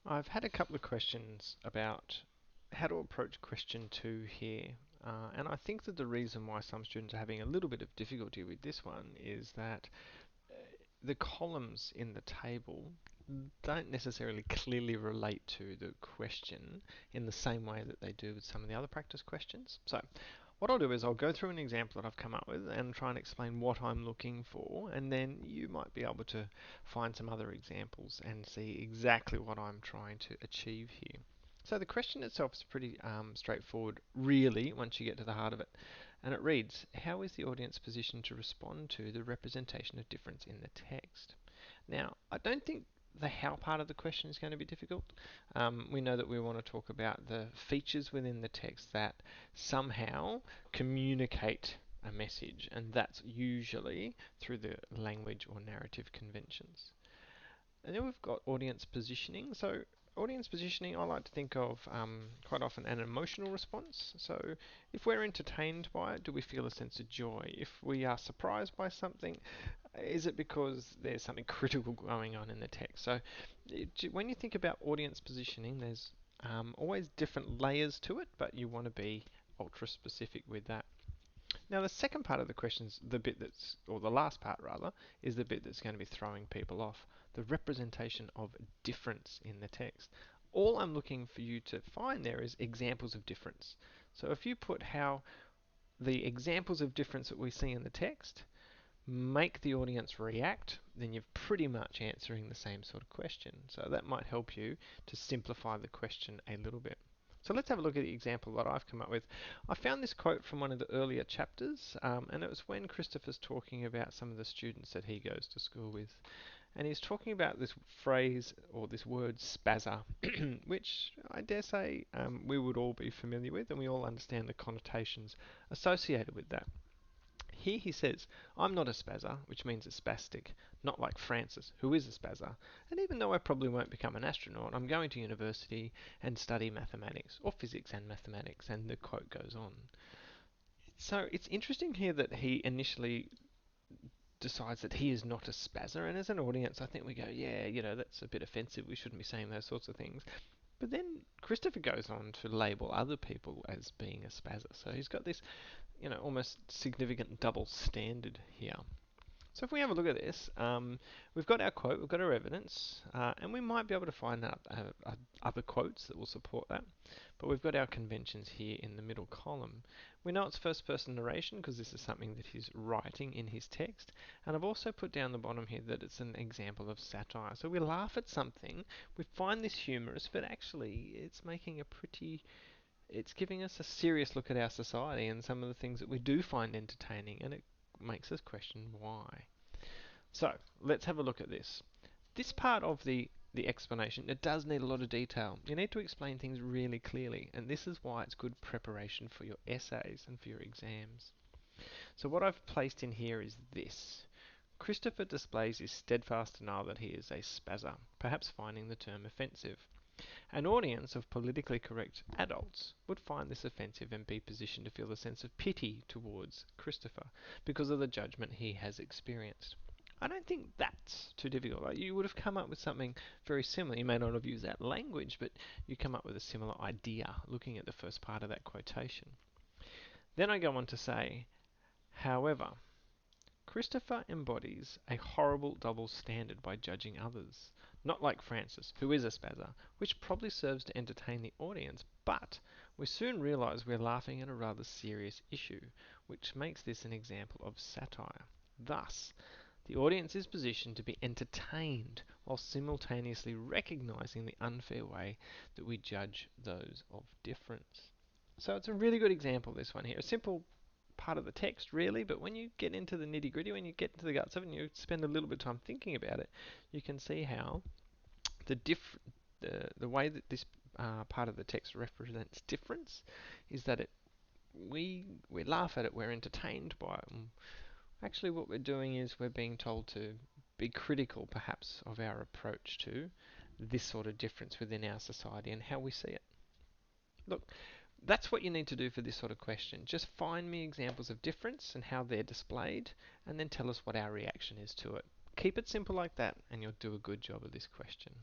I've had a couple of questions about how to approach question 2 here. And I think that the reason why some students are having a little bit of difficulty with this one is that the columns in the table don't necessarily clearly relate to the question in the same way that they do with some of the other practice questions. So what I'll do is I'll go through an example that I've come up with and try and explain what I'm looking for, and then you might be able to find some other examples and see exactly what I'm trying to achieve here. So the question itself is pretty straightforward, really, once you get to the heart of it. And it reads, how is the audience positioned to respond to the representation of difference in the text? Now, I don't think the how part of the question is going to be difficult. We know that we want to talk about the features within the text that somehow communicate a message, and that's usually through the language or narrative conventions. And then we've got audience positioning. So audience positioning, I like to think of quite often an emotional response. So if we're entertained by it, do we feel a sense of joy? If we are surprised by something, is it because there's something critical going on in the text? So when you think about audience positioning, there's always different layers to it, but you want to be ultra specific with that. Now, the second part of the question is the bit that's, or the last part rather, is the bit that's going to be throwing people off. The representation of difference in the text. All I'm looking for you to find there is examples of difference. So if you put how the examples of difference that we see in the text make the audience react, then you're pretty much answering the same sort of question. So that might help you to simplify the question a little bit. So let's have a look at the example that I've come up with. I found this quote from one of the earlier chapters, and it was when Christopher's talking about some of the students that he goes to school with. And he's talking about this phrase or this word spazzer, which I dare say we would all be familiar with, and we all understand the connotations associated with that. Here he says, I'm not a spazzer, which means a spastic, not like Francis, who is a spazzer. And even though I probably won't become an astronaut, I'm going to university and study mathematics, or physics and mathematics, and the quote goes on. So it's interesting here that he initially decides that he is not a spazzer, and as an audience, I think we go, yeah, that's a bit offensive. We shouldn't be saying those sorts of things. But then Christopher goes on to label other people as being a spazzer. So he's got this, almost significant double standard here. So if we have a look at this, we've got our quote, we've got our evidence, and we might be able to find out other quotes that will support that. But we've got our conventions here in the middle column. We know it's first person narration because this is something that he's writing in his text. And I've also put down the bottom here that it's an example of satire. So we laugh at something, we find this humorous, but actually it's giving us a serious look at our society and some of the things that we do find entertaining, and it makes us question why. So let's have a look at this. This part of the explanation, it does need a lot of detail. You need to explain things really clearly, and this is why it's good preparation for your essays and for your exams. So what I've placed in here is this. Christopher displays his steadfast denial that he is a spazzer, perhaps finding the term offensive. An audience of politically correct adults would find this offensive and be positioned to feel a sense of pity towards Christopher because of the judgment he has experienced. I don't think that's too difficult. Like, you would have come up with something very similar. You may not have used that language, but you come up with a similar idea looking at the first part of that quotation. Then I go on to say, however, Christopher embodies a horrible double standard by judging others. Not like Francis, who is a spazzer, which probably serves to entertain the audience, but we soon realise we're laughing at a rather serious issue, which makes this an example of satire. Thus, the audience is positioned to be entertained while simultaneously recognising the unfair way that we judge those of difference. So it's a really good example, this one here. A simple part of the text, really, but when you get into the nitty gritty, when you get into the guts of it and you spend a little bit of time thinking about it, you can see how the the way that this part of the text represents difference is that we laugh at it, we're entertained by it. And actually, what we're doing is we're being told to be critical, perhaps, of our approach to this sort of difference within our society and how we see it. Look, that's what you need to do for this sort of question. Just find me examples of difference and how they're displayed, and then tell us what our reaction is to it. Keep it simple like that, and you'll do a good job of this question.